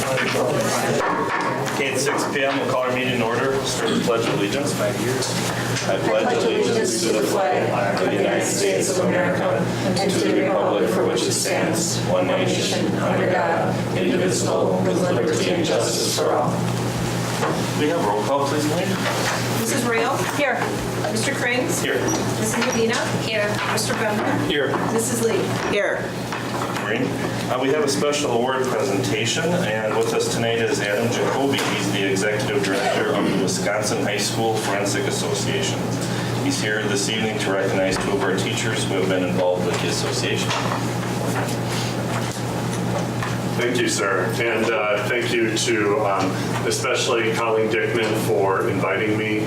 Okay, at 6 p.m. we'll call our meeting in order. Start the Pledge of Allegiance. I pledge allegiance to the flag of the United States of America and to the republic for which it stands, one nation, under God, indivisible, with liberty and justice for all. We have roll call, please, Wayne. Mrs. Real? Here. Mr. Krings? Here. Mrs. Medina? Here. Mr. Bender? Here. Mrs. Lee? Here. We have a special award presentation, and with us tonight is Adam Jacoby. He's the Executive Director of the Wisconsin High School Forensic Association. He's here this evening to recognize two of our teachers who have been involved with the association. Thank you, sir. And thank you to especially Colleen Dickman for inviting me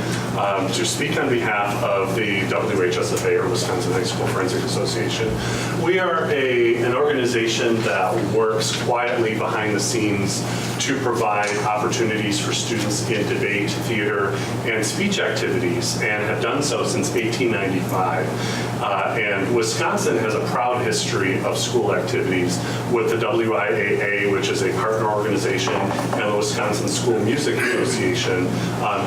to speak on behalf of the WHSFA, or Wisconsin High School Forensic Association. We are an organization that works quietly behind the scenes to provide opportunities for students in debate, theater, and speech activities, and have done so since 1895. And Wisconsin has a proud history of school activities with the WIAA, which is a partner organization, and the Wisconsin School Music Association,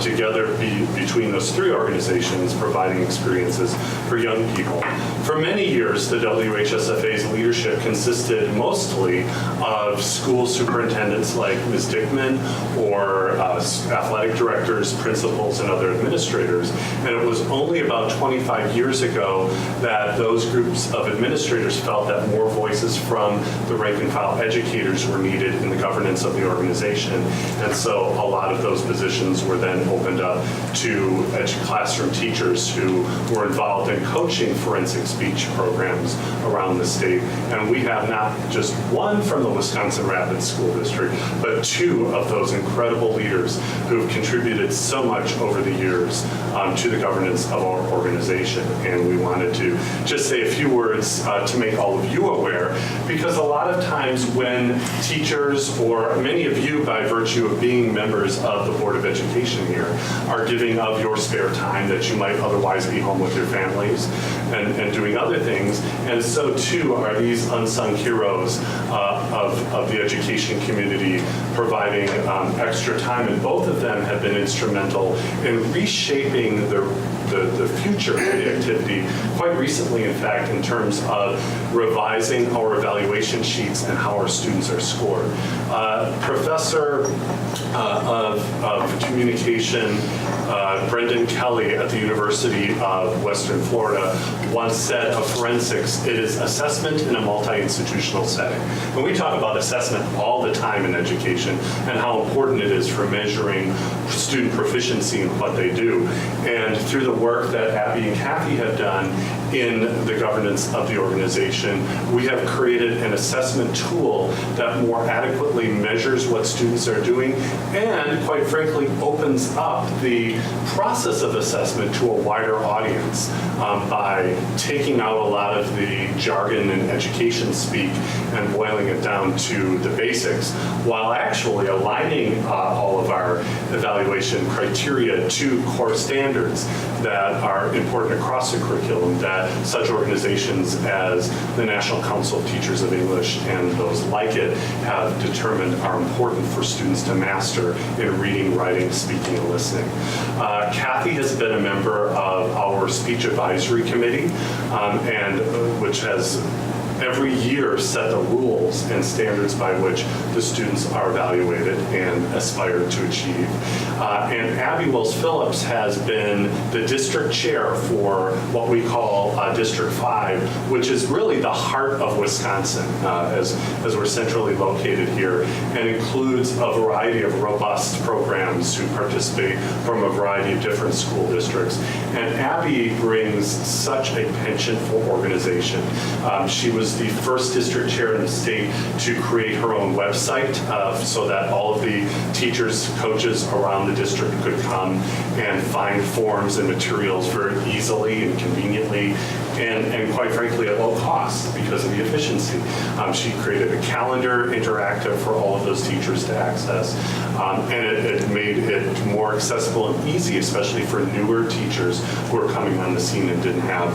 together between those three organizations providing experiences for young people. For many years, the WHSFA's leadership consisted mostly of school superintendents like Ms. Dickman or athletic directors, principals, and other administrators. And it was only about 25 years ago that those groups of administrators felt that more voices from the rank and file educators were needed in the governance of the organization. And so a lot of those positions were then opened up to classroom teachers who were involved in coaching forensic speech programs around the state. And we have not just one from the Wisconsin Rapids School District, but two of those incredible leaders who have contributed so much over the years to the governance of our organization. And we wanted to just say a few words to make all of you aware, because a lot of times when teachers, or many of you by virtue of being members of the Board of Education here, are giving of your spare time that you might otherwise be home with your families and doing other things, and so too are these unsung heroes of the education community providing extra time, and both of them have been instrumental in reshaping the future of the activity quite recently, in fact, in terms of revising our evaluation sheets and how our students are scored. Professor of Communication, Brendan Kelly at the University of Western Florida once said of forensics, it is assessment in a multi-institutional setting. And we talk about assessment all the time in education and how important it is for measuring student proficiency in what they do. And through the work that Abbi and Cathy have done in the governance of the organization, we have created an assessment tool that more adequately measures what students are doing and, quite frankly, opens up the process of assessment to a wider audience by taking out a lot of the jargon and education speak and boiling it down to the basics, while actually aligning all of our evaluation criteria to core standards that are important across the curriculum that such organizations as the National Council of Teachers of English and those like it have determined are important for students to master in reading, writing, speaking, and listening. Cathy has been a member of our speech advisory committee, which has every year set the rules and standards by which the students are evaluated and aspire to achieve. And Abbi Wills-Phillips has been the district chair for what we call District 5, which is really the heart of Wisconsin, as we're centrally located here, and includes a variety of robust programs who participate from a variety of different school districts. And Abbi brings such a penchant for organization. She was the first district chair in the state to create her own website so that all of the teachers, coaches around the district could come and find forms and materials very easily and conveniently and quite frankly at low cost because of the efficiency. She created a calendar interactive for all of those teachers to access, and it made it more accessible and easy, especially for newer teachers who are coming on the scene and didn't have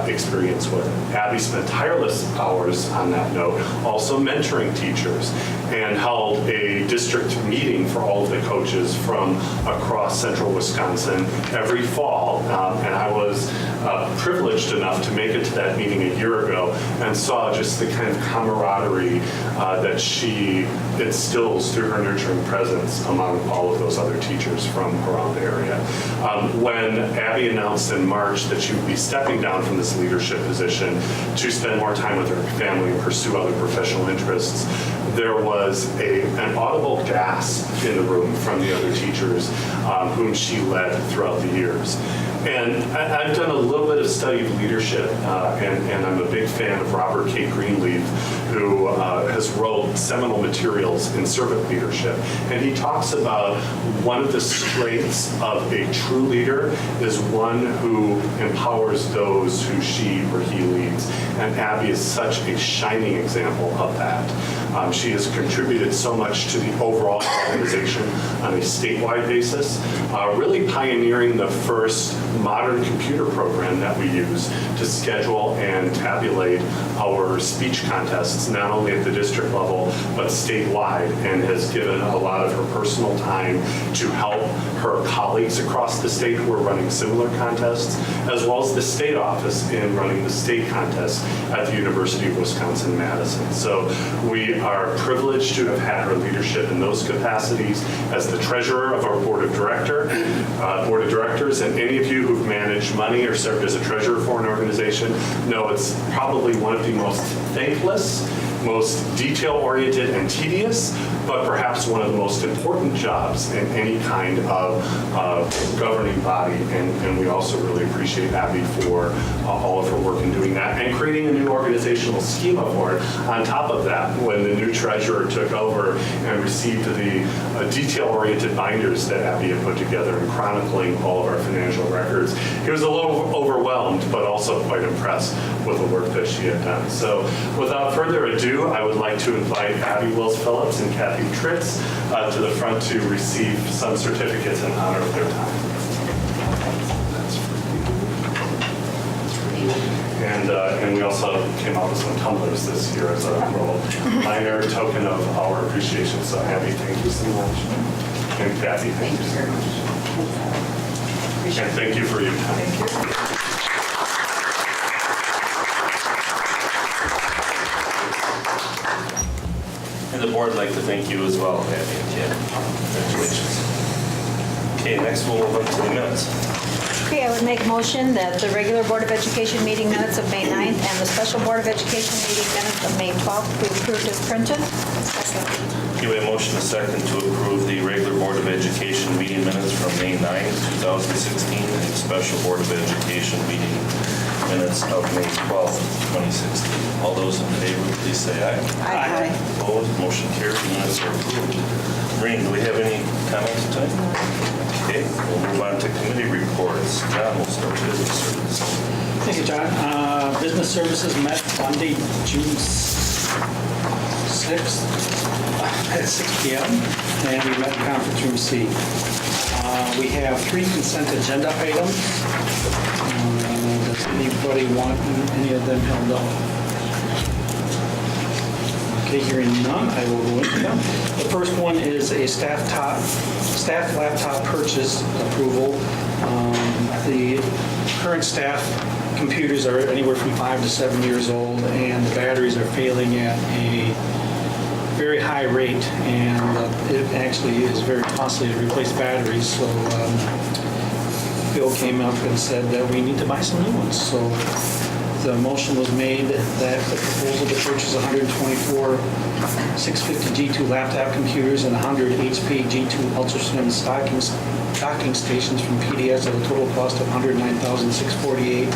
experience with it. Abbi spent tireless hours on that note, also mentoring teachers, and held a district meeting for all of the coaches from across central Wisconsin every fall. And I was privileged enough to make it to that meeting a year ago and saw just the kind of camaraderie that she instills through her nurturing presence among all of those other teachers from around the area. When Abbi announced in March that she would be stepping down from this leadership position to spend more time with her family and pursue other professional interests, there was an audible gasp in the room from the other teachers whom she led throughout the years. And I've done a little bit of study of leadership, and I'm a big fan of Robert K. Greenleaf, who has wrote seminal materials in servant leadership. And he talks about one of the strengths of a true leader is one who empowers those who she or he leads. And Abbi is such a shining example of that. She has contributed so much to the overall organization on a statewide basis, really pioneering the first modern computer program that we use to schedule and tabulate our speech contests, not only at the district level, but statewide, and has given a lot of her personal time to help her colleagues across the state who are running similar contests, as well as the state office in running the state contest at the University of Wisconsin-Madison. So we are privileged to have had her leadership in those capacities as the treasurer of our board of directors, and any of you who've managed money or served as a treasurer for an organization know it's probably one of the most thankless, most detail-oriented and tedious, but perhaps one of the most important jobs in any kind of governing body. And we also really appreciate Abbi for all of her work in doing that and creating a new organizational schema for it. On top of that, when the new treasurer took over and received the detail-oriented binders that Abbi had put together and chronicling all of our financial records, he was a little overwhelmed, but also quite impressed with the work that she had done. So without further ado, I would like to invite Abbi Wills-Phillips and Cathy Tritz to the front to receive some certificates in honor of their time. And we also came out with some tumblers this year as a little minor token of our appreciation. So Abbi, thank you so much. And Cathy, thank you very much. And thank you for your time. Thank you. And the board would like to thank you as well, Abbi and Jen. Congratulations. Okay, next we'll move on to the minutes. Okay, I would make a motion that the regular Board of Education meeting minutes of May 9th and the special Board of Education meeting minutes of May 12th be approved as printed. Second. Okay, we have a motion and a second to approve the regular Board of Education meeting minutes from May 9th, 2016, and the special Board of Education meeting minutes of May 12th, 2016. All those in favor, please say aye. Aye. Opposed, motion carried, minutes are approved. Maureen, do we have any comments tonight? Okay, we'll move on to committee reports. John, we'll start with business services. Thank you, John. Business services met Monday, June 6th at 6 p.m. and we met in conference room C. We have 3 consent agenda items. Does anybody want any of them held up? Okay, hearing none, I will go into them. The first one is a staff laptop purchase approval. The current staff computers are anywhere from 5 to 7 years old, and the batteries are failing at a very high rate, and it actually is very costly to replace batteries. So Bill came up and said that we need to buy some new ones. So the motion was made that the proposal to purchase 124 650 G2 laptop computers and 100 HP G2 ultra-slim docking stations from PDS at a total cost of $109,648,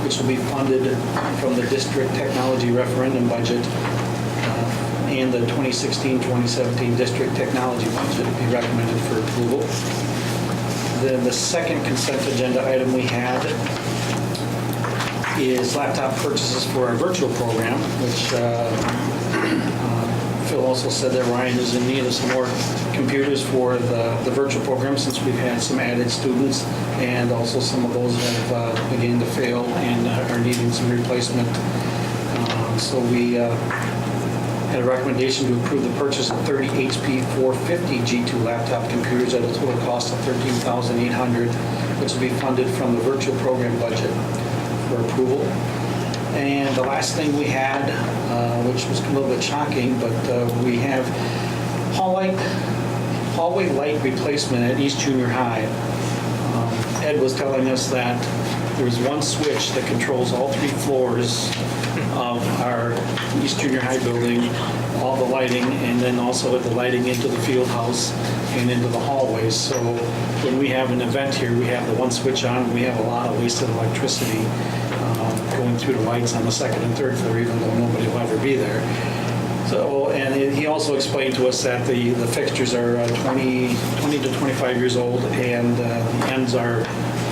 which will be funded from the district technology referendum budget and the 2016-2017 district technology budget be recommended for approval. Then the second consent agenda item we had is laptop purchases for our virtual program, which Phil also said that Ryan is in need of some more computers for the virtual program since we've had some added students and also some of those that have begun to fail and are needing some replacement. So we had a recommendation to approve the purchase of 30 HP 450 G2 laptop computers at a total cost of $13,800, which will be funded from the virtual program budget for approval. And the last thing we had, which was a little bit shocking, but we have hallway light replacement at East Junior High. Ed was telling us that there's one switch that controls all 3 floors of our East Junior High building, all the lighting, and then also the lighting into the field house and into the hallways. So when we have an event here, we have the one switch on. We have a lot of wasted electricity going through the lights on the 2nd and 3rd floor, even though nobody will ever be there. So, and he also explained to us that the fixtures are 20 to 25 years old, and the ends are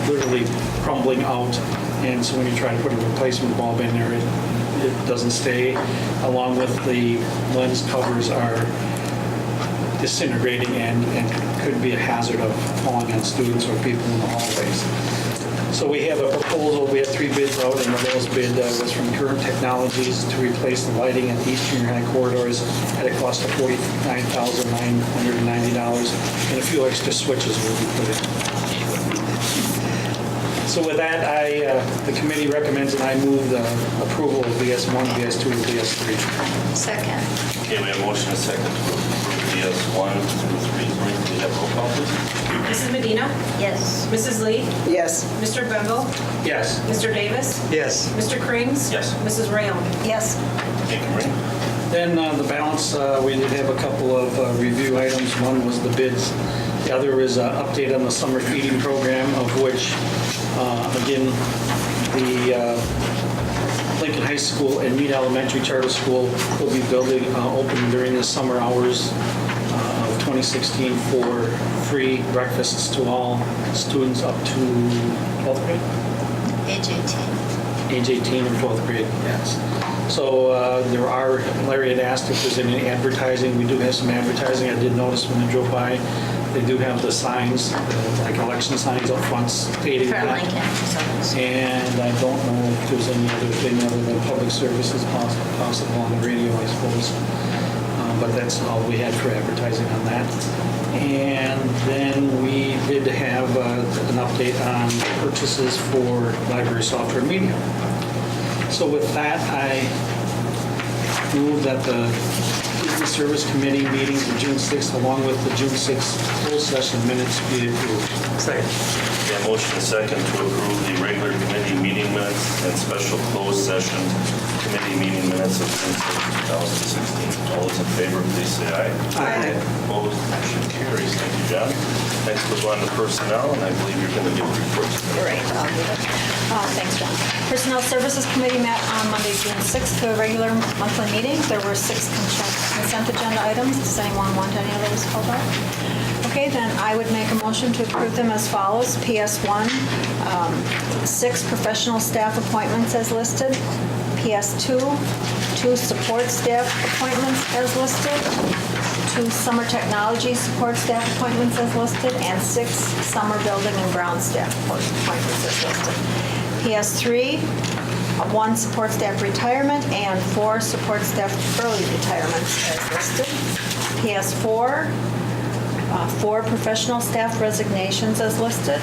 literally crumbling out. And so when you try to put a replacement bulb in there, it doesn't stay, along with the lens covers are disintegrating and could be a hazard of falling on students or people in the hallways. So we have a proposal, we have 3 bids out, and the lowest bid was from Current Technologies to replace the lighting at the East Junior High corridors at a cost of $49,990, and a few extra switches will be put in. So with that, the committee recommends and I move the approval of BS1, BS2, and BS3. Second. Okay, we have a motion and a second to approve BS1 through 3. Maureen, can we have roll call, please? Mrs. Medina? Yes. Mrs. Lee? Yes. Mr. Bembo? Yes. Mr. Davis? Yes. Mr. Krings? Yes. Mrs. Rayon? Yes. Thank you, Maureen. Then the balance, we did have a couple of review items. One was the bids. The other is an update on the summer feeding program, of which, again, the Lincoln High School and Meade Elementary Charter School will be building, opening during the summer hours of 2016 for free breakfasts to all students up to 12th grade? Age 18. Age 18 or 12th grade, yes. So Larry had asked if there's any advertising. We do have some advertising. I did notice when I drove by, they do have the signs, like election signs up front stating For that. Lincoln. And I don't know if there's any other thing other than public services possible on the radio, I suppose. But that's all we had for advertising on that. And then we did have an update on purchases for library software media. So with that, I move that the Business Service Committee meetings of June 6th, along with the June 6th closed session minutes, be approved. Second. We have a motion and a second to approve the regular committee meeting minutes and special closed session committee meeting minutes of June 6, 2016. All those in favor, please say aye. Aye. Opposed, motion carries. Thank you, John. Next we'll go on to personnel, and I believe you're going to give reports. Great, I'll do it. Thanks, John. Personnel Services Committee met on Monday, June 6th, to a regular monthly meeting. There were 6 consent agenda items. Does anyone want any of those called out? Okay, then I would make a motion to approve them as follows. PS1, 6 professional staff appointments as listed. PS2, 2 support staff appointments as listed. 2 summer technology support staff appointments as listed, and 6 summer building and ground staff appointments as listed. PS3, 1 support staff retirement and 4 support staff early retirements as listed. PS4, 4 professional staff resignations as listed.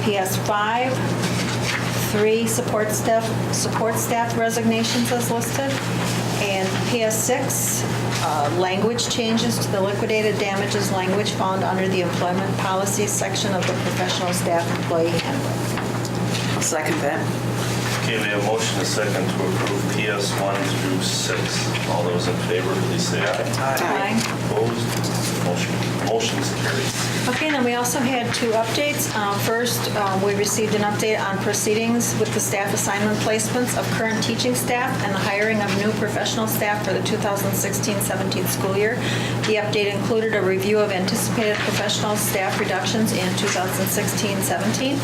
PS5, 3 support staff resignations as listed. And PS6, language changes to the liquidated damages language found under the employment policies section of the professional staff employee handbook. I'll second that. Okay, we have a motion and a second to approve PS1 through 6. All those in favor, please say aye. Aye. Opposed? Motion carries. Okay, then we also had two updates. First, we received an update on proceedings with the staff assignment placements of current teaching staff and the hiring of new professional staff for the 2016-17 school year. The update included a review of anticipated professional staff reductions in 2016-17,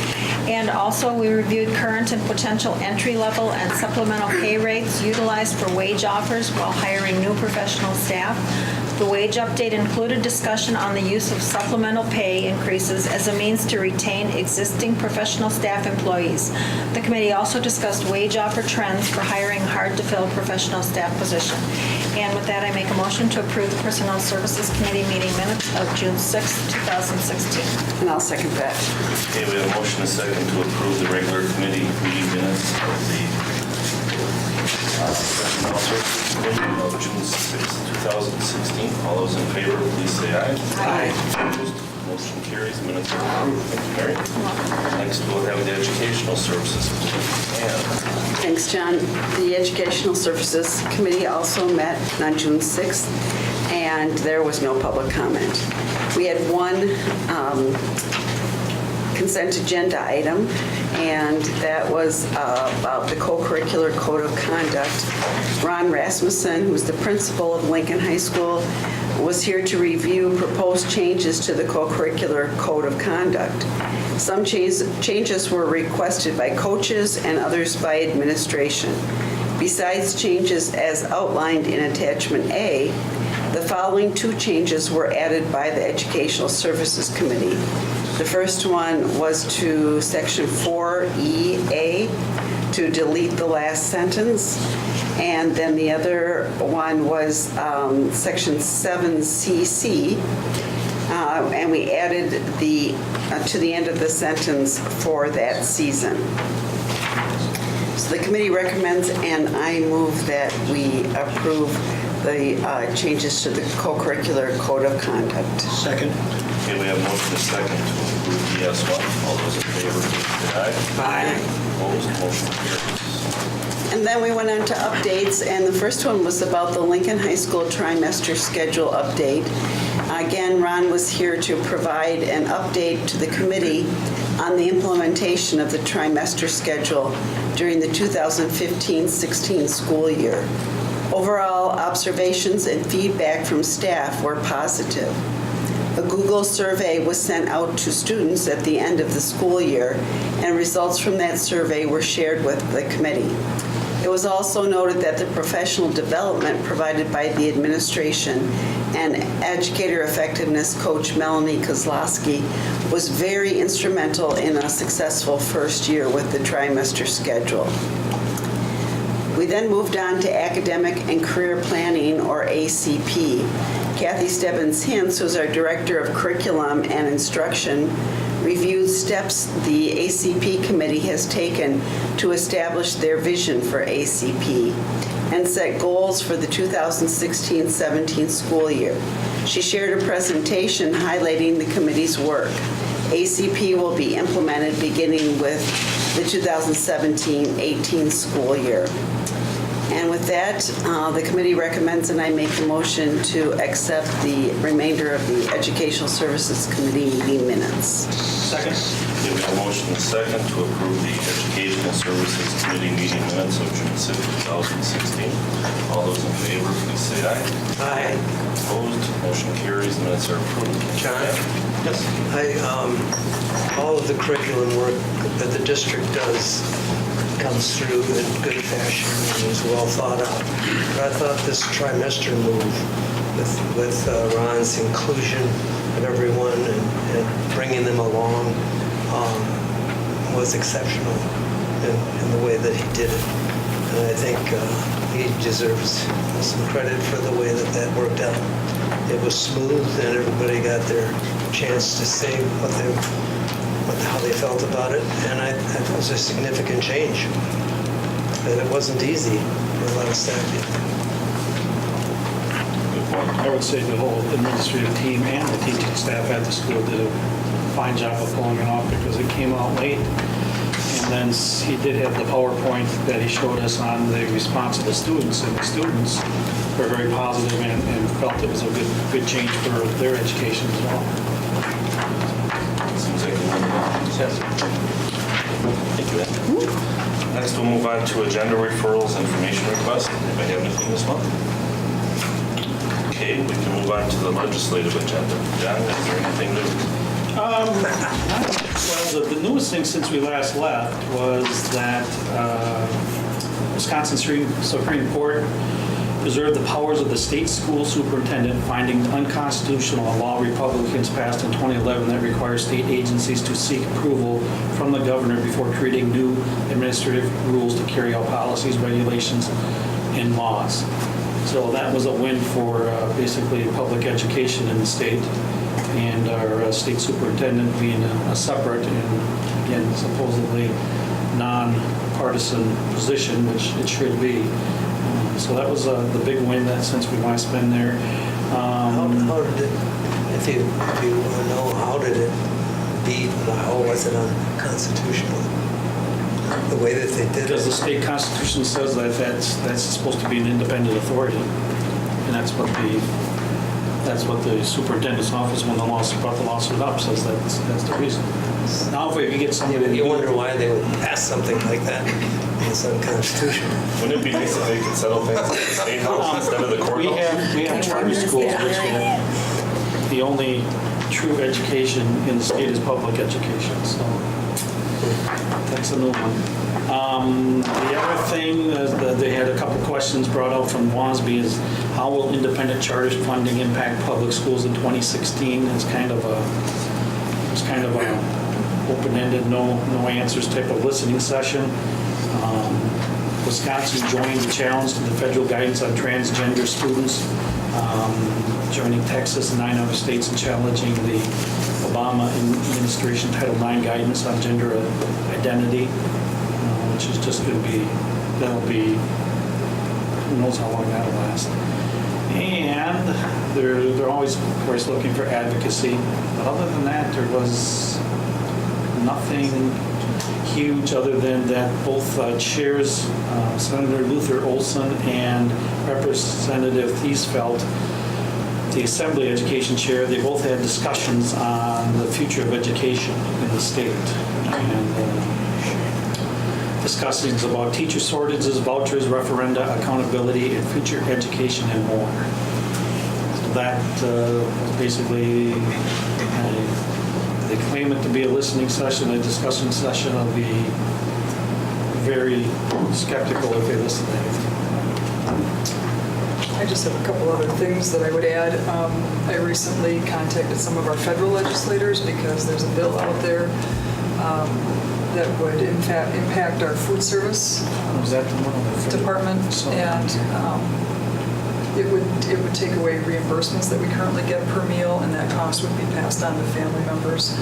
and also we reviewed current and potential entry-level and supplemental pay rates utilized for wage offers while hiring new professional staff. The wage update included discussion on the use of supplemental pay increases as a means to retain existing professional staff employees. The committee also discussed wage offer trends for hiring hard-to-fill professional staff position. And with that, I make a motion to approve the Personnel Services Committee meeting minutes of June 6, 2016. And I'll second that. Okay, we have a motion and a second to approve the regular committee meeting minutes of the Personnel Services Committee of June 6, 2016. All those in favor, please say aye. Aye. Opposed? Motion carries. Minutes are approved. Thank you, Mary. Next, we'll have the Educational Services Committee. Ann. Thanks, John. The Educational Services Committee also met on June 6th, and there was no public comment. We had one consent agenda item, and that was about the co-curricular code of conduct. Ron Rasmussen, who's the principal of Lincoln High School, was here to review proposed changes to the co-curricular code of conduct. Some changes were requested by coaches and others by administration. Besides changes as outlined in Attachment A, the following two changes were added by the Educational Services Committee. The first one was to Section 4EA to delete the last sentence, and then the other one was Section 7CC, and we added the to the end of the sentence for that season. So the committee recommends, and I move that we approve the changes to the co-curricular code of conduct. Second. Okay, we have a motion and a second to approve the S1. All those in favor, please say aye. Aye. Opposed? Motion carries. And then we went on to updates, and the first one was about the Lincoln High School trimester schedule update. Again, Ron was here to provide an update to the committee on the implementation of the trimester schedule during the 2015-16 school year. Overall, observations and feedback from staff were positive. A Google survey was sent out to students at the end of the school year, and results from that survey were shared with the committee. It was also noted that the professional development provided by the administration and educator effectiveness coach Melanie Kozlowski was very instrumental in a successful first year with the trimester schedule. We then moved on to academic and career planning, or ACP. Cathy Stebbins-Hintz, who's our Director of Curriculum and Instruction, reviewed steps the ACP committee has taken to establish their vision for ACP and set goals for the 2016-17 school year. She shared a presentation highlighting the committee's work. ACP will be implemented beginning with the 2017-18 school year. And with that, the committee recommends, and I make a motion to accept the remainder of the Educational Services Committee meeting minutes. Second. Okay, we have a motion and a second to approve the Educational Services Committee meeting minutes of June 6, 2016. All those in favor, please say aye. Aye. Opposed? Motion carries. Minutes are approved. John? Yes. All of the curriculum work that the district does comes through in good fashion and is well thought out. But I thought this trimester move with Ron's inclusion of everyone and bringing them along was exceptional in the way that he did it. And I think he deserves some credit for the way that worked out. It was smooth and everybody got their chance to say how they felt about it, and it was a significant change. And it wasn't easy for a lot of staff people. I would say the whole administrative team and the teaching staff at the school did a fine job of pulling it off because it came out late. And then he did have the PowerPoint that he showed us on the response of the students, and the students were very positive and felt it was a good change for their education as well. Seems like a win. Thank you, Ed. Next, we'll move on to agenda referrals, information requests. Anybody have anything this month? Okay, we can move on to the legislative agenda. John, is there anything new? Well, the newest thing since we last left was that Wisconsin Supreme Court preserved the powers of the state school superintendent, finding unconstitutional a law Republicans passed in 2011 that requires state agencies to seek approval from the governor before creating new administrative rules to carry out policies, regulations, and laws. So that was a win for basically public education in the state, and our state superintendent being a separate and, again, supposedly non-partisan position, which it should be. So that was the big win that since we last been there. How did it, if you want to know, how did it beat, how was it unconstitutional? The way that they did Because the it? state constitution says that that's supposed to be an independent authority, and that's what the superintendent's office, when the lawsuit brought the lawsuit up, says that's the reason. Now, if you get somebody to You do wonder why they would pass something like that. It's unconstitutional. Wouldn't it be nice if they could settle things at the state house instead of the courthouse? We have charter schools, which the only true education in the state is public education, so that's a new one. The other thing, that they had a couple questions brought out from WASB is how will independent charter funding impact public schools in 2016? It's kind of a open-ended, no answers type of listening session. Wisconsin joined the challenge to the federal guidance on transgender students, joining Texas and 9 other states in challenging the Obama administration Title IX guidance on gender identity, which is just going to be, who knows how long that'll last. And they're always, of course, looking for advocacy. But other than that, there was nothing huge other than that both chairs, Senator Luther Olson and Representative Thiesfeld, the Assembly Education Chair, they both had discussions on the future of education in the state. And discussions about teacher shortages, vouchers, referenda, accountability, and future education and more. So that was basically, they claim it to be a listening session, a discussion session. I'll be very skeptical if they listen to anything. I just have a couple other things that I would add. I recently contacted some of our federal legislators because there's a bill out there that would in fact impact our food service Was that one of the department, and it would take away reimbursements that we currently get per meal, and that cost would be passed on to family members.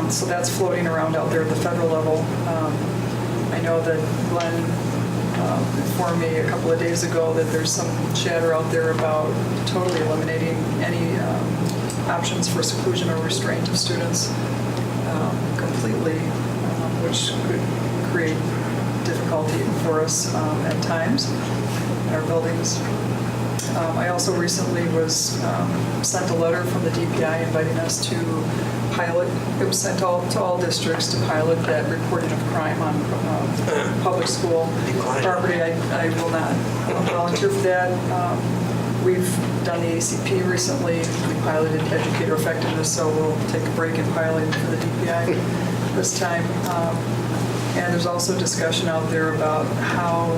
So that's floating around out there at the federal level. I know that Glenn informed me a couple of days ago that there's some chatter out there about totally eliminating any options for seclusion or restraint of students completely, which could create difficulty for us at times in our buildings. I also recently was sent a letter from the DPI inviting us to pilot. It was sent to all districts to pilot that reporting of crime on public school property. I will not volunteer for that. We've done the ACP recently. We piloted educator effectiveness, so we'll take a break in piloting for the DPI this time. And there's also discussion out there about how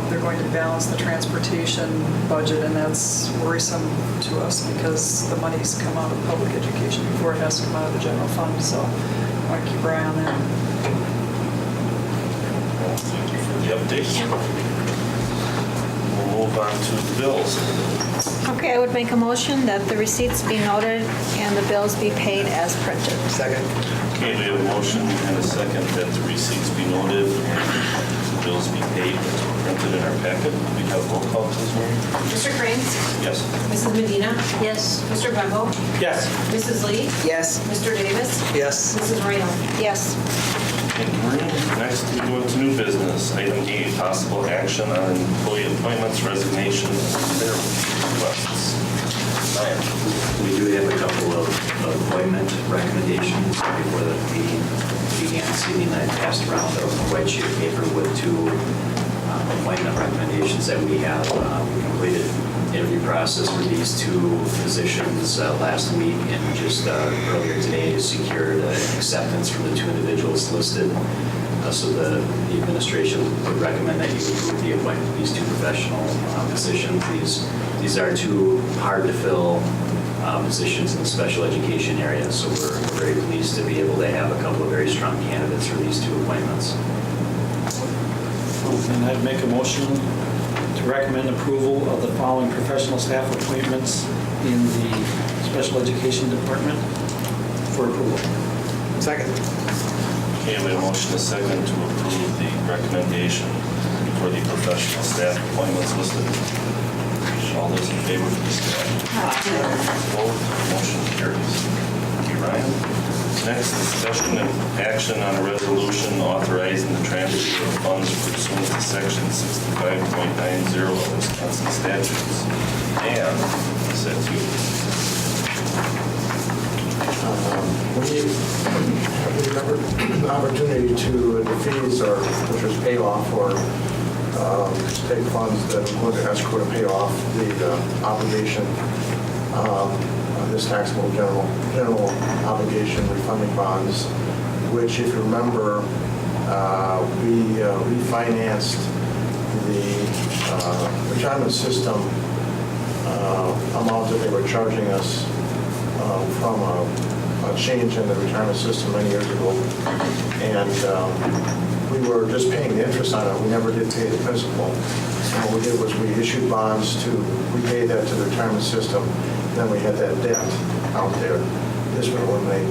they're going to balance the transportation budget, and that's worrisome to us because the money's come out of public education before it has to come out of the general fund. So I want to keep our eye on that. Thank you for the update. We'll move on to the bills. Okay, I would make a motion that the receipts be noted and the bills be paid as printed. Second. Okay, we have a motion and a second that the receipts be noted and the bills be paid as printed in our packet. We have roll call, please, Mary. Mr. Cranes? Yes. Mrs. Medina? Yes. Mr. Bembo? Yes. Mrs. Lee? Yes. Mr. Davis? Yes. Mrs. Reno? Yes. Thank you, Maureen. Next, we go into new business. Item E, possible action on employee appointments, resignations, and their requests. Ryan. We do have a couple of appointment recommendations. Before the meeting began this evening, I passed around a white sheet of paper with two appointment recommendations that we have. We completed interview process for these two positions last week, and just earlier today secured acceptance from the two individuals listed. So the administration would recommend that you approve the appointment of these two professional positions. These are two hard-to-fill positions in the special education area, so we're very pleased to be able to have a couple of very strong candidates for these two appointments. And I'd make a motion to recommend approval of the following professional staff appointments in the special education department for approval. Second. Okay, we have a motion and a second to approve the recommendation for the professional staff appointments listed. All those in favor, please say aye. Opposed, motion carries. Thank you, Ryan. Next, discussion and action on a resolution authorizing the transfer of funds pursuant to section 65.90 of Wisconsin statutes. And, said you. We remember the opportunity to defease or which was pay off or take funds that would escrow to pay off the obligation, this taxable general obligation refunding bonds, which, if you remember, we refinanced the retirement system amount that they were charging us from a change in the retirement system many years ago, and we were just paying the interest on it. We never did pay the principal. And what we did was we issued bonds to repay that to the retirement system. Then we had that debt out there. This would eliminate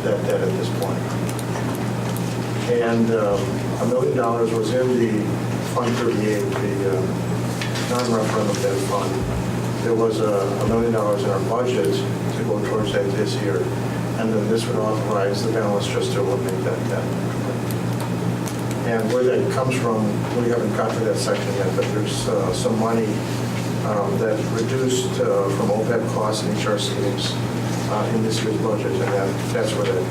that debt at this point. And $1 million was in the Fund 38, the non-referendum debt fund. There was $1 million in our budget to go towards that this year. And then this would authorize the balance just to eliminate that debt. And where that comes from, we haven't got to that section yet, but there's some money that's reduced from OPEB costs and HR savings in this year's budget, and that's where that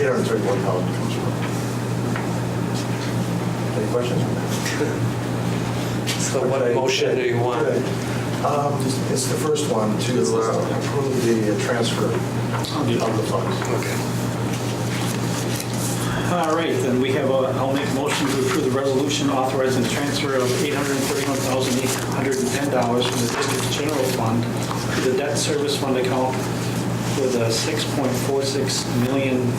$831,000 comes from. Any questions on that? So what motion do you want? It's the first one to approve the transfer of the funds. Okay. All right, then we have I'll make a motion to approve the resolution authorizing the transfer of $831,810 from the district's general fund to the debt service fund account for the $6.46 million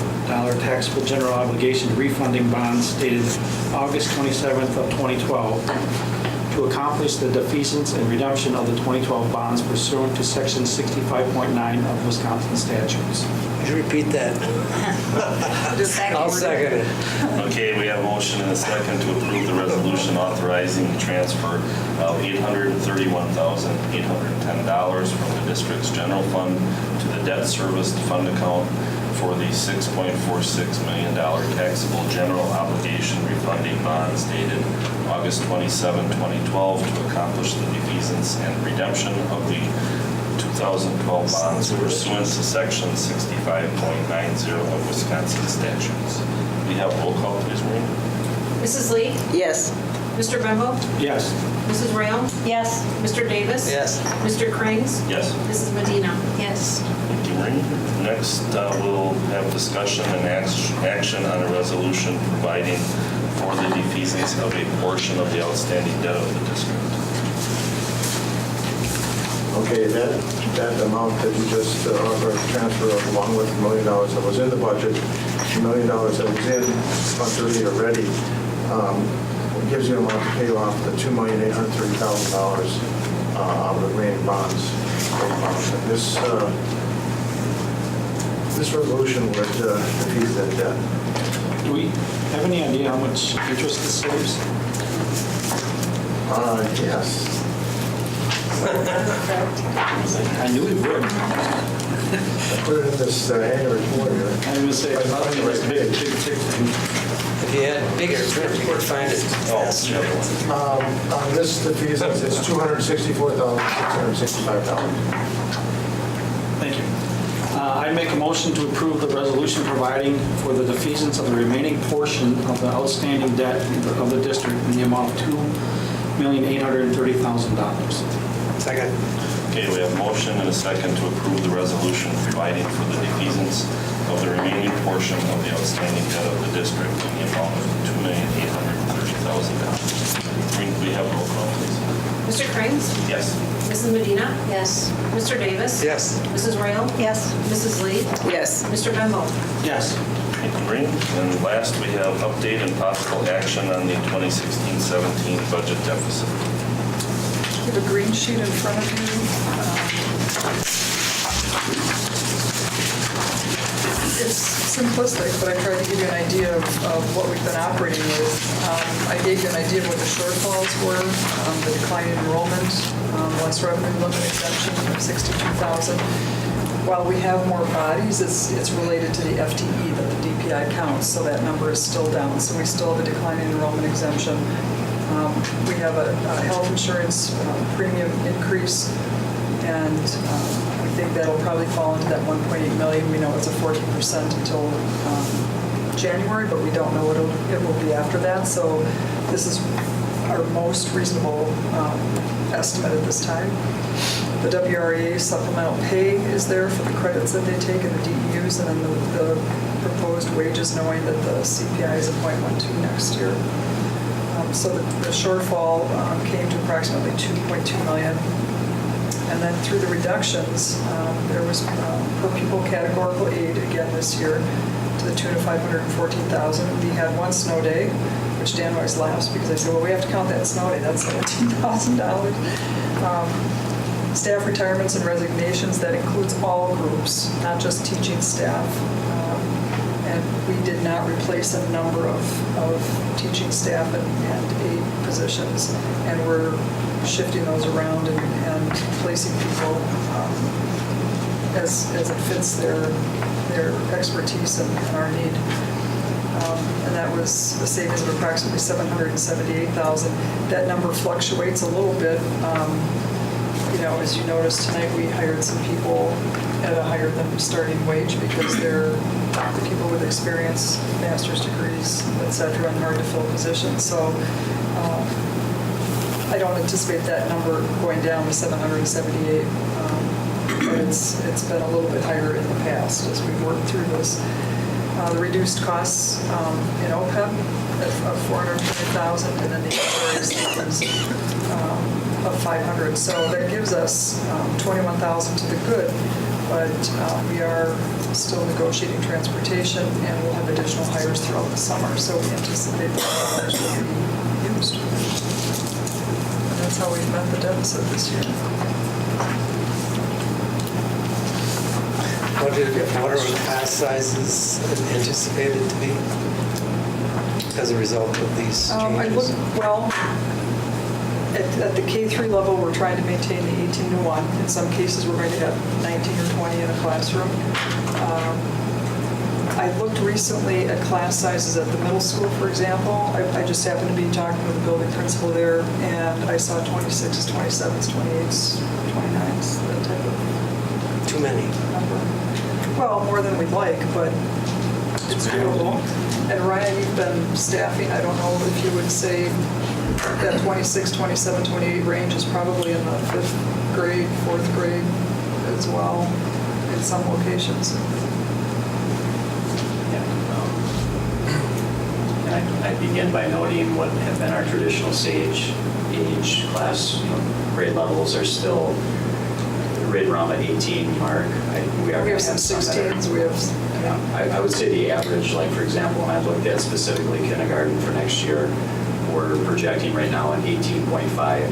taxable general obligation refunding bonds dated August 27th of 2012 to accomplish the defeasance and redemption of the 2012 bonds pursuant to section 65.9 of Wisconsin statutes. Could you repeat that? I'll second it. Okay, we have a motion and a second to approve the resolution authorizing the transfer of $831,810 from the district's general fund to the debt service fund account for the $6.46 million taxable general obligation refunding bonds dated August 27, 2012 to accomplish the defeasance and redemption of the 2012 bonds pursuant to section 65.90 of Wisconsin statutes. We have roll call, please, Maureen. Mrs. Lee? Yes. Mr. Bembo? Yes. Mrs. Rayo? Yes. Mr. Davis? Yes. Mr. Krings? Yes. Mrs. Medina? Yes. Thank you, Maureen. Next, we'll have discussion and action on a resolution providing for the defeasance of a portion of the outstanding debt of the district. Okay, that amount that you just transferred along with $1 million that was in the budget, $1 million that was in Fund 38 already, gives you an amount to pay off the $2,830,000 of the remaining bonds. And this resolution would defease that debt. Do we have any idea how much interest this saves? Yes. I knew it would. I put it in this annual report here. I was going to say, it's not like a big tick thing. If you had bigger print, you could find it faster. On this defeasance, it's $264,665. Thank you. I make a motion to approve the resolution providing for the defeasance of the remaining portion of the outstanding debt of the district in the amount of $2,830,000. Second. Okay, we have a motion and a second to approve the resolution providing for the defeasance of the remaining portion of the outstanding debt of the district in the amount of $2,830,000. Can we have a roll call, please? Mr. Krings? Yes. Mrs. Medina? Yes. Mr. Davis? Yes. Mrs. Royal? Yes. Mrs. Lee? Yes. Mr. Bembo? Yes. Thank you, Breen. And last, we have update and possible action on the 2016-17 budget deficit. You have a green sheet in front of you. It's simplistic, but I tried to give you an idea of what we've been operating with. I gave you an idea of what the shortfalls were, the decline in enrollment, less revenue limit exemption of $62,000. While we have more bodies, it's related to the FTE that the DPI counts, so that number is still down. So we still have a decline in enrollment exemption. We have a health insurance premium increase, and we think that'll probably fall into that $1.8 million. We know it's a 14% until January, but we don't know what it will be after that. So this is our most reasonable estimate at this time. The WREA supplemental pay is there for the credits that they take in the DEUs, and then the proposed wages, knowing that the CPI is at 0.12 next year. So the shortfall came to approximately $2.2 million. And then through the reductions, there was per pupil categorical aid again this year to the tune of $514,000. We had one snow day, which Dan always laughs because I say, well, we have to count that snow day. That's $17,000. Staff retirements and resignations, that includes all groups, not just teaching staff. And we did not replace a number of teaching staff and aid positions. And we're shifting those around and placing people as it fits their expertise and our need. And that was a savings of approximately $778,000. That number fluctuates a little bit. As you noticed tonight, we hired some people at a higher than starting wage because they're the people with experience, master's degrees, et cetera, and hard to fill positions. So I don't anticipate that number going down to 778. But it's been a little bit higher in the past as we've worked through this. The reduced costs in OPEB of $420,000, and then the ancillary savings of $500. So that gives us $21,000 to the good, but we are still negotiating transportation, and we'll have additional hires throughout the summer. So we anticipate that dollars will be used. And that's how we've met the deficit this year. What are the class sizes anticipated to be as a result of these changes? At the K-3 level, we're trying to maintain the 18-to-1. In some cases, we're going to have 19 or 20 in a classroom. I looked recently at class sizes at the middle school, for example. I just happened to be talking with the building principal there, and I saw 26s, 27s, 28s, 29s, that type of Too many. number. Well, more than we'd like, but it's doable. And Ryan, you've been staffing. I don't know if you would say that 26, 27, 28 range is probably in the 5th grade, 4th grade as well in some locations. And I begin by noting what have been our traditional SAGE age class grade levels are still right around the 18 mark. We have some 16s. We have. I would say the average, like for example, when I looked at specifically kindergarten for next year, we're projecting right now an 18.5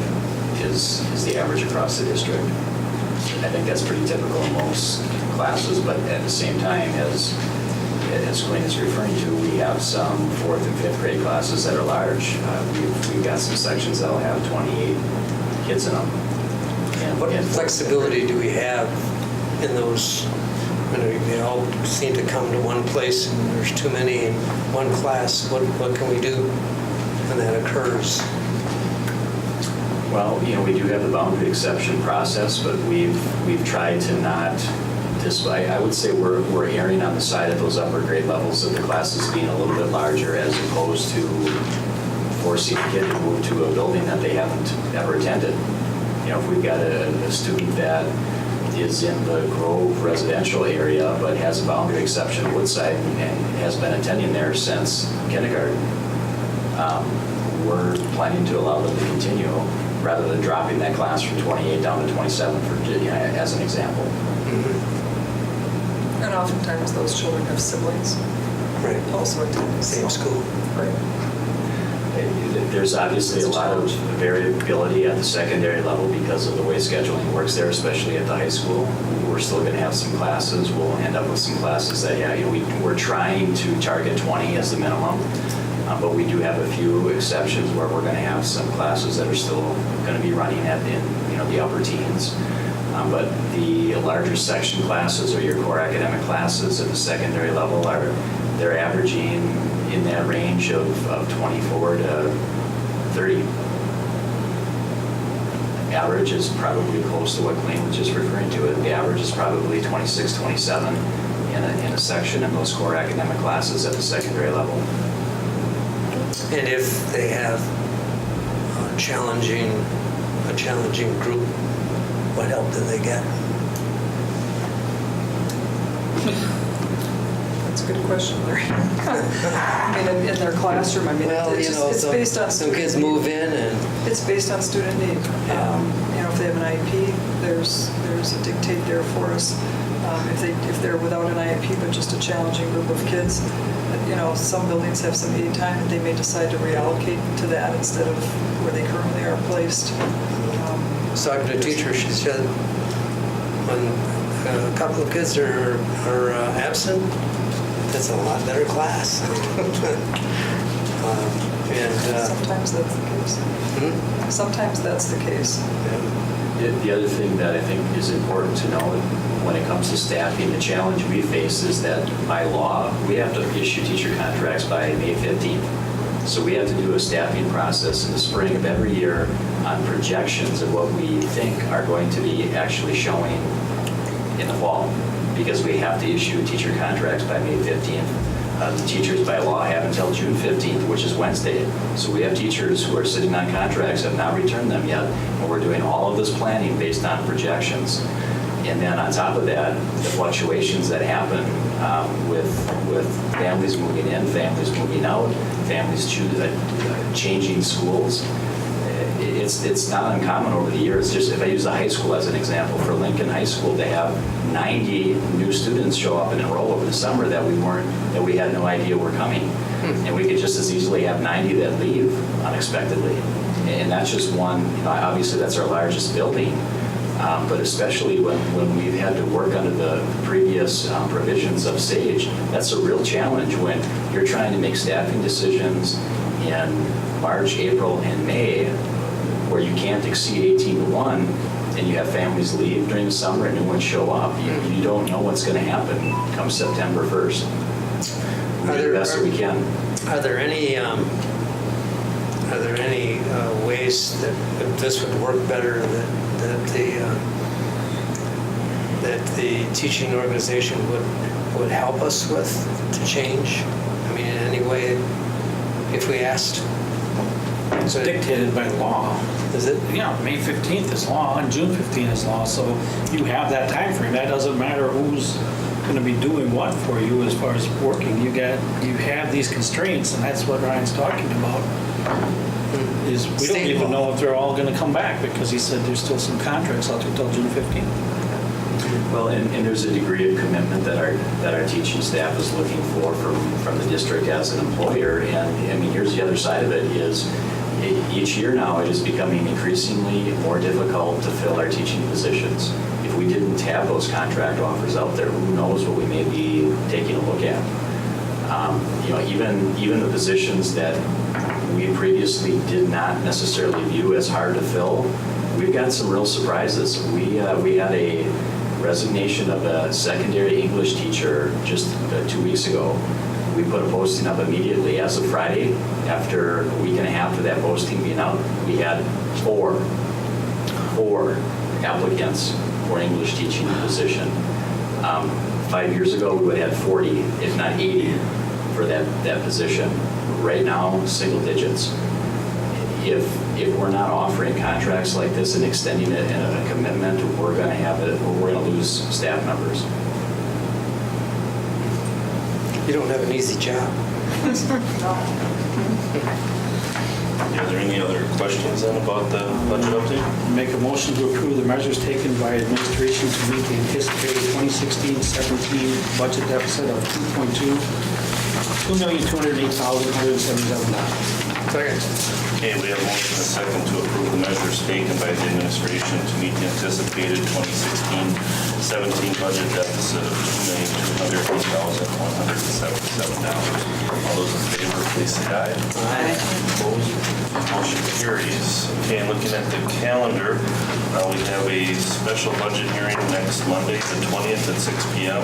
is the average across the district. I think that's pretty typical in most classes, but at the same time, as Glenn is referring to, we have some 4th and 5th grade classes that are large. We've got some sections that will have 28 kids in them. What flexibility do we have in those They all seem to come to one place and there's too many in one class. What can we do when that occurs? Well, we do have the boundary exception process, but we've tried to not, I would say we're erring on the side of those upper grade levels of the classes being a little bit larger as opposed to forcing a kid to move to a building that they haven't ever attended. If we've got a student that is in the Grove residential area but has a boundary exception at Woodside and has been attending there since kindergarten, we're planning to allow them to continue rather than dropping that class from 28 down to 27 for as an example. And oftentimes those children have siblings Right. also attend. Same school. Right. There's obviously a lot of variability at the secondary level because of the way scheduling works there, especially at the high school. We're still going to have some classes. We'll end up with some classes that, we're trying to target 20 as the minimum, but we do have a few exceptions where we're going to have some classes that are still going to be running in the upper teens. But the larger section classes or your core academic classes at the secondary level they're averaging in that range of 24 to 30. Average is probably close to what Clayton was just referring to. The average is probably 26, 27 in a section in those core academic classes at the secondary level. And if they have a challenging group, what help do they get? That's a good question, Larry. In their classroom, it's based on some kids move in and It's based on student need. If they have an IEP, there's a dictate there for us. If they're without an IEP but just a challenging group of kids, some buildings have some aid time and they may decide to reallocate to that instead of where they currently are placed. I was talking to a teacher. She said when a couple of kids are absent, that's a lot better class. Sometimes that's the case. Sometimes that's the case. The other thing that I think is important to know when it comes to staffing, the challenge we face is that by law, we have to issue teacher contracts by May 15th. So we have to do a staffing process in the spring of every year on projections of what we think are going to be actually showing in the fall, because we have to issue teacher contracts by May 15th. The teachers by law have until June 15th, which is Wednesday. So we have teachers who are sitting on contracts, have not returned them yet, and we're doing all of this planning based on projections. And then on top of that, the fluctuations that happen with families moving in, families moving out, families changing schools. It's not uncommon over the years. Just if I use the high school as an example, for Lincoln High School, they have 90 new students show up and enroll over the summer that we had no idea were coming. And we could just as easily have 90 that leave unexpectedly. And that's just one, obviously that's our largest building. But especially when we've had to work under the previous provisions of SAGE, that's a real challenge when you're trying to make staffing decisions in March, April, and May, where you can't exceed 18 to 1, and you have families leave during the summer and new ones show up. You don't know what's going to happen come September 1st. We do the best that we can. Are there any ways that this would work better, that the teaching organization would help us with to change? In any way, if we asked? It's dictated by law. Is it? Yeah, May 15th is law and June 15th is law, so you have that time frame. That doesn't matter who's going to be doing what for you as far as working. You have these constraints, and that's what Ryan's talking about. Is we don't even know if they're all going to come back, because he said there's still some contracts out there until June 15th. Well, and there's a degree of commitment that our teaching staff is looking for from the district as an employer. And here's the other side of it is each year now it is becoming increasingly more difficult to fill our teaching positions. If we didn't have those contract offers out there, who knows what we may be taking a look at. Even the positions that we previously did not necessarily view as hard to fill, we've got some real surprises. We had a resignation of a secondary English teacher just 2 weeks ago. We put a posting up immediately. As of Friday, after a week and a half of that posting being out, we had four applicants for English teaching position. 5 years ago, we would have had 40, if not 80, for that position. Right now, single digits. If we're not offering contracts like this and extending it in a commitment, we're going to lose staff members. You don't have an easy job. Are there any other questions then about the budget update? Make a motion to approve the measures taken by administration to meet the anticipated 2016-17 budget deficit of $2,208,177. Second. Okay, we have a motion and a second to approve the measures taken by the administration to meet the anticipated 2016-17 budget deficit of $2,208,177. All those in favor, please say aye. Aye. Opposed? Motion carries. Okay, and looking at the calendar, we have a special budget hearing next Monday, the 20th at 6 p.m.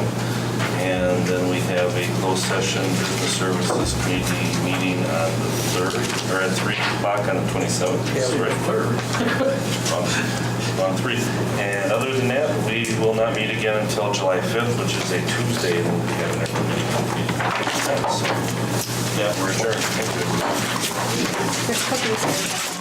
And then we have a closed session business services committee meeting on the 3rd, or at 3 o'clock on the 27th. Yeah, Sorry, 3rd. On 3. And other than that, we will not meet again until July 5th, which is a Tuesday, and we'll be having our meeting. So, yeah, we're adjourned. Thank you. There's cookies.